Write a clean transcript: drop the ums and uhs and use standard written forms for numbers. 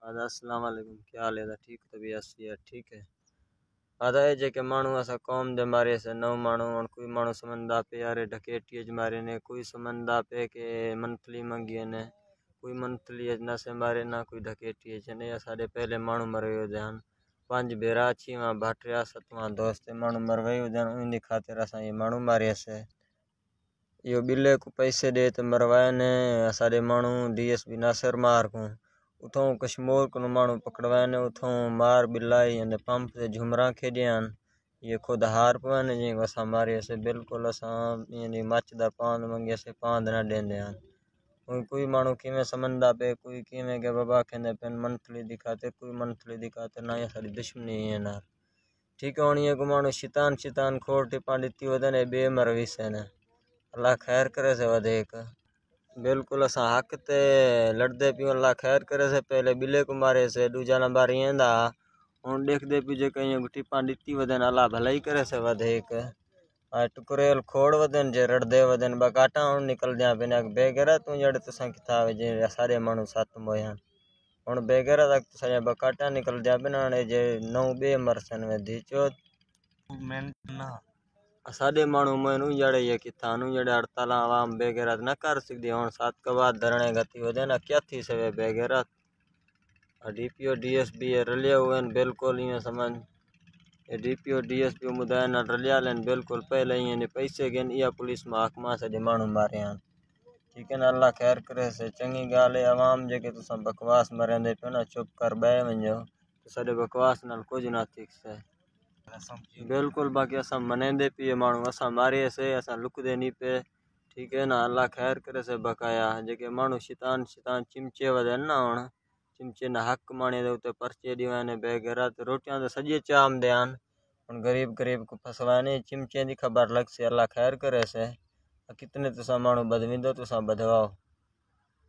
السلام علیکم، کیا حال ہے؟ ٹھیک طبیعت سی ہے؟ ٹھیک ہے. آدھا ہے جے کہ مانو اسا قوم دے مارے سے نو مانو کوئی مانو سمندا پہ یارے ڈکیٹی اج مارے نے، کوئی سمندا پہ کہ منتھلی منگی نے، کوئی منتھلی اج نہ سے مارے نہ کوئی ڈکیٹی اج نے. ساڈے پہلے مانو مرے ہو دھیان 5 بیرا چھیواں بھٹریا 7واں دوست مانو مرے ہو دھیان ان دی خاطر اسا یہ مانو مارے سے. یہ بلے کو پیسے دے تے مروائے نے. ساڈے مانو ڈی ایس پی ناصر مار کو اتھوں کشمور کو مانو پکڑوائے نے، اتھوں مار بلائی اندے پمپ سے جھمراں کھیڈیاں. یہ خود ہار پوانے جی اسا مارے سے بالکل اساں یعنی مچ دا پاند منگے سے پاند نہ دیندے ہیں. کوئی مانو کیویں سمندا پہ، کوئی کیویں کہ بابا کہندے پن منتھلی دی خاطر، کوئی منتھلی دی خاطر نہ. یہ ساری دشمنی ہے نا. ٹھیک ہے. ہن یہ کو مانو شیطان کھوڑ ٹپاں دتی ودے نے بے مروی سے نے. اللہ خیر کرے سے ودیک بالکل اساں حق تے لڑدے پیو. اللہ خیر کرے سے. پہلے بلے کو مارے سے، دوجا نمبر ایندا ہن دیکھ دے پی جے کہیں ٹپاں دتی ودن. اللہ بھلائی کرے سے ودیک ٹکریل کھوڑ ودن جے رڑدے ودن بکاٹا ہن نکل دیاں پن بے گرا تو جڑ تساں کتا جے سارے مانو سات مویاں ہن بے گرا تک تساں بکاٹا نکل دیاں پن جے نو بے مرسن ودی چوت میں نہ ساڈے مانو مینو جڑے یہ کتا نو جڑے ہڑتال عوام بے غیرت نہ کر سکدی. ہن 7 کے بعد دھرنے گتی ودے نا کیا تھی سے بے غیرت. D P O D S P رلے ہوئے بالکل یہ سمجھ D P O D S P مدعا نال رلیا لین بالکل پہلے ہی نے پیسے گن یا پولیس محکمہ سے دے مانو مارے ہیں. ٹھیک ہے نا. اللہ خیر کرے سے. چنگی گال ہے عوام جے کہ تساں بکواس مرندے پے نا چپ کر بہ ونجو ساڈے بکواس نال کچھ نہ تھیک سے بالکل. باقی اساں منیندے پی مانو اساں مارے سے اساں لک دے نہیں پے. ٹھیک ہے نا. اللہ خیر کرے سے. بقایا جے کہ مانو شیطان چمچے ودن نا ہن چمچے نہ حق مانے دے اوتے پرچے دیوانے بے غیرت روٹیاں تے سجے چام دیان ہن غریب کو پھسوانے چمچے دی خبر لگ سے. اللہ خیر کرے سے. کتنے تساں مانو بدویندو تساں بدواؤ.